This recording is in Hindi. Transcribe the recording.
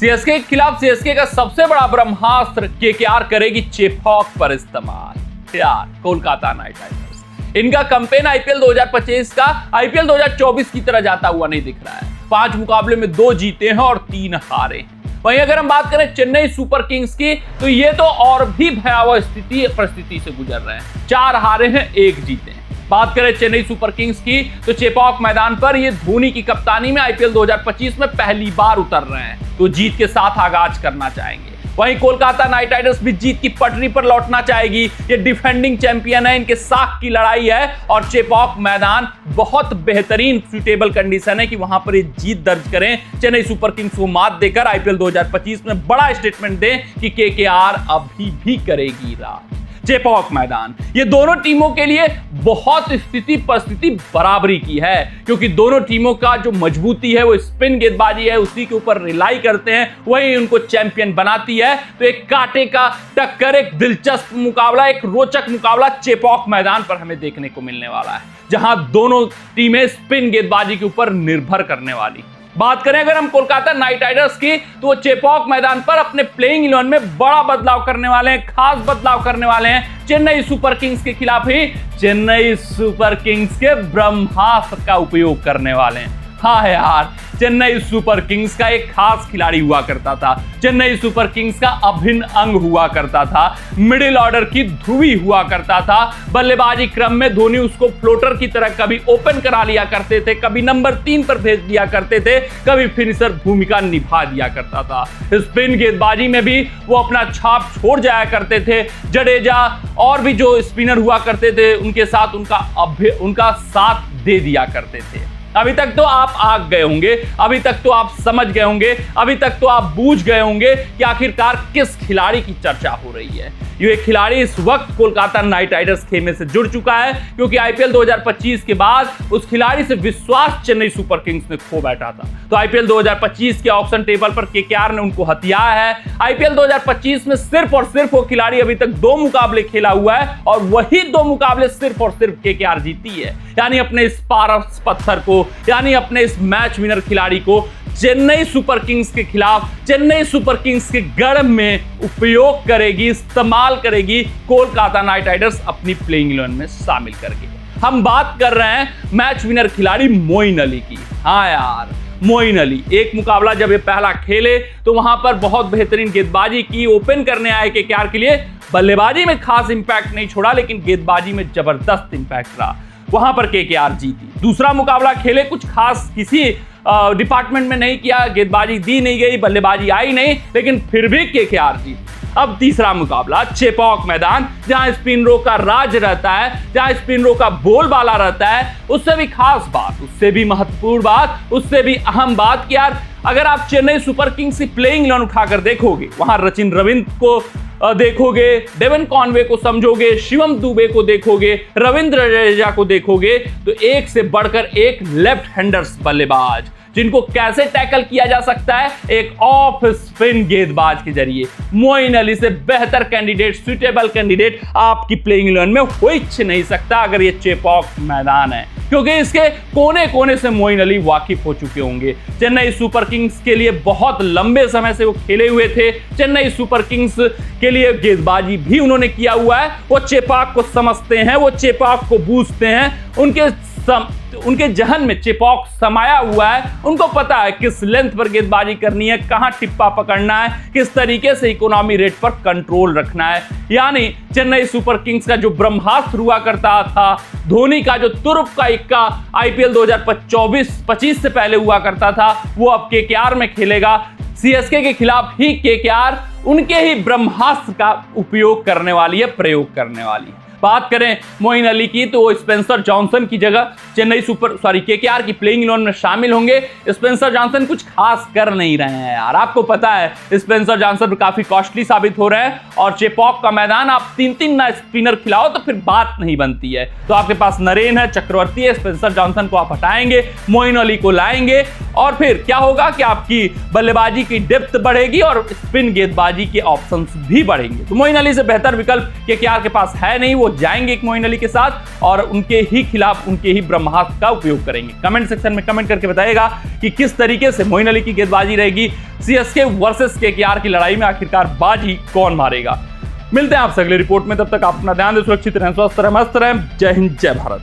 सीएसके के खिलाफ सीएसके का सबसे बड़ा ब्रह्मास्त्र केकेआर करेगी चेपॉक पर इस्तेमाल। यार कोलकाता नाइट राइडर्स, इनका कैंपेन आईपीएल 2025 का आईपीएल 2024 की तरह जाता हुआ नहीं दिख रहा है। 5 मुकाबले में 2 जीते हैं और 3 हारे हैं। वहीं अगर हम बात करें चेन्नई सुपर किंग्स की, तो ये तो और भी भयावह परिस्थिति से गुजर रहे हैं। 4 हारे हैं, 1 जीते हैं। बात करें चेन्नई सुपर किंग्स की, तो चेपॉक मैदान पर ये धोनी की कप्तानी में आईपीएल 2025 में पहली बार उतर रहे हैं, तो जीत के साथ आगाज करना चाहेंगे। वहीं कोलकाता नाइट राइडर्स भी जीत की पटरी पर लौटना चाहेगी। ये डिफेंडिंग चैंपियन है, इनके साख की लड़ाई है और चेपॉक मैदान बहुत बेहतरीन सूटेबल कंडीशन है कि वहां पर ये जीत दर्ज करें, चेन्नई सुपर किंग्स को मात देकर आईपीएल 2025 में बड़ा स्टेटमेंट दें कि केकेआर अभी भी करेगी राज। चेपॉक मैदान ये दोनों टीमों के लिए बहुत स्थिति परिस्थिति बराबरी की है, क्योंकि दोनों टीमों का जो मजबूती है वो स्पिन गेंदबाजी है, उसी के ऊपर रिलाई करते हैं, वही उनको चैंपियन बनाती है। तो एक कांटे का टक्कर, एक दिलचस्प मुकाबला, एक रोचक मुकाबला चेपॉक मैदान पर हमें देखने को मिलने वाला है, जहां दोनों टीमें स्पिन गेंदबाजी के ऊपर निर्भर करने वाली। बात करें अगर हम कोलकाता नाइट राइडर्स की, तो वो चेपॉक मैदान पर अपने प्लेइंग 11 में बड़ा बदलाव करने वाले हैं, खास बदलाव करने वाले हैं। चेन्नई सुपर किंग्स के खिलाफ ही चेन्नई सुपर किंग्स के ब्रह्मास्त्र का उपयोग करने वाले हैं। हाँ यार, चेन्नई सुपर किंग्स का एक खास खिलाड़ी हुआ करता था, चेन्नई सुपर किंग्स का अभिन्न अंग हुआ करता था, मिडिल ऑर्डर की ध्रुवी हुआ करता था। बल्लेबाजी क्रम में धोनी उसको फ्लोटर की तरह कभी ओपन करा लिया करते थे, कभी नंबर 3 पर भेज दिया करते थे, कभी फिनिशर भूमिका निभा दिया करता था। स्पिन गेंदबाजी में भी वो अपना छाप छोड़ जाया करते थे। जडेजा और भी जो स्पिनर हुआ करते थे, उनके साथ उनका साथ दे दिया करते थे। अभी तक तो आप आग गए होंगे, अभी तक तो आप समझ गए होंगे, अभी तक तो आप बूझ गए होंगे कि आखिरकार किस खिलाड़ी की चर्चा हो रही है। ये खिलाड़ी इस वक्त कोलकाता नाइट राइडर्स खेमे से जुड़ चुका है, क्योंकि आईपीएल 2025 के बाद उस खिलाड़ी से विश्वास चेन्नई सुपर किंग्स ने खो बैठा था। तो आईपीएल 2025 के ऑक्शन टेबल पर केकेआर ने उनको हथिया है। आईपीएल 2025 में सिर्फ और सिर्फ वो खिलाड़ी अभी तक 2 मुकाबले खेला हुआ है और वही 2 मुकाबले सिर्फ और सिर्फ केकेआर जीती है। यानी अपने इस पारस पत्थर को, यानी अपने इस मैच विनर खिलाड़ी को चेन्नई सुपर किंग्स के खिलाफ, चेन्नई सुपर किंग्स के गढ़ में उपयोग करेगी, इस्तेमाल करेगी कोलकाता नाइट राइडर्स अपनी प्लेइंग 11 में शामिल करके। हम बात कर रहे हैं मैच विनर खिलाड़ी मोइन अली की। हाँ यार, मोइन अली एक मुकाबला जब ये पहला खेले तो वहां पर बहुत बेहतरीन गेंदबाजी की, ओपन करने आए केकेआर के लिए। बल्लेबाजी में खास इंपैक्ट नहीं छोड़ा, लेकिन गेंदबाजी में जबरदस्त इंपैक्ट रहा, वहां पर केकेआर जीती। दूसरा मुकाबला खेले, कुछ खास किसी डिपार्टमेंट में नहीं किया, गेंदबाजी दी नहीं गई, बल्लेबाजी आई नहीं, लेकिन फिर भी केकेआर जीती। अब तीसरा मुकाबला चेपॉक मैदान, जहां स्पिनरों का राज रहता है, जहां स्पिनरों का बोलबाला रहता है। उससे भी खास बात, उससे भी महत्वपूर्ण बात, उससे भी अहम बात कि यार अगर आप चेन्नई सुपर किंग्स की प्लेइंग 11 उठाकर देखोगे, वहां सचिन रविंद्र को देखोगे, डेवन कॉनवे को समझोगे, शिवम दुबे को देखोगे, रविंद्र जडेजा को देखोगे, तो एक से बढ़कर एक लेफ्ट हैंडर्स बल्लेबाज, जिनको कैसे टैकल किया जा सकता है, एक ऑफ स्पिन गेंदबाज के जरिए। मोइन अली से बेहतर कैंडिडेट, सुटेबल कैंडिडेट आपकी प्लेइंग 11 में हो ही नहीं सकता अगर ये चेपॉक मैदान है, क्योंकि इसके कोने कोने से मोइन अली वाकिफ हो चुके होंगे। चेन्नई सुपर किंग्स के लिए बहुत लंबे समय से वो खेले हुए थे, चेन्नई सुपर किंग्स के लिए गेंदबाजी भी उन्होंने किया हुआ है। वो चेपॉक को समझते हैं, वो चेपॉक को बूझते हैं, उनके जहन में चेपॉक समाया हुआ है। उनको पता है किस लेंथ पर गेंदबाजी करनी है, कहां टिप्पा पकड़ना है, किस तरीके से इकोनॉमी रेट पर कंट्रोल रखना है। यानी चेन्नई सुपर किंग्स का जो ब्रह्मास्त्र हुआ करता था, धोनी का जो तुरुप का इक्का आईपीएल 2024-25 से पहले हुआ करता था, वो अब केकेआर में खेलेगा। सीएसके के खिलाफ ही केकेआर उनके ही ब्रह्मास्त्र का उपयोग करने वाली है, प्रयोग करने वाली है। बात करें मोइन अली की, तो वो स्पेंसर जॉनसन की जगह केकेआर की प्लेइंग 11 में शामिल होंगे। स्पेंसर जॉनसन कुछ खास कर नहीं रहे हैं यार, आपको पता है स्पेंसर जॉनसन काफी कॉस्टली साबित हो रहे हैं, और चेपॉक का मैदान आप 3-3 ना स्पिनर खिलाओ तो फिर बात नहीं बनती है। तो आपके पास नरेन है, चक्रवर्ती है, स्पेंसर जॉनसन को आप हटाएंगे, मोइन अली को लाएंगे, और फिर क्या होगा कि आपकी बल्लेबाजी की डेप्थ बढ़ेगी और स्पिन गेंदबाजी के ऑप्शंस भी बढ़ेंगे। तो मोइन अली से बेहतर विकल्प केकेआर के पास है नहीं, वो वो जाएंगे एक मोइन अली के साथ और उनके ही खिलाफ उनके ही ब्रह्मास्त्र का उपयोग करेंगे। कमेंट सेक्शन में कमेंट करके बताइएगा कि किस तरीके से मोइन अली की गेंदबाजी रहेगी। सीएसके वर्सेस केकेआर की लड़ाई में आखिरकार बाजी कौन मारेगा। मिलते हैं आपसे अगली रिपोर्ट में, तब तक आप अपना ध्यान दें, सुरक्षित रहें, स्वस्थ रहें, मस्त रहें। जय हिंद, जय भारत।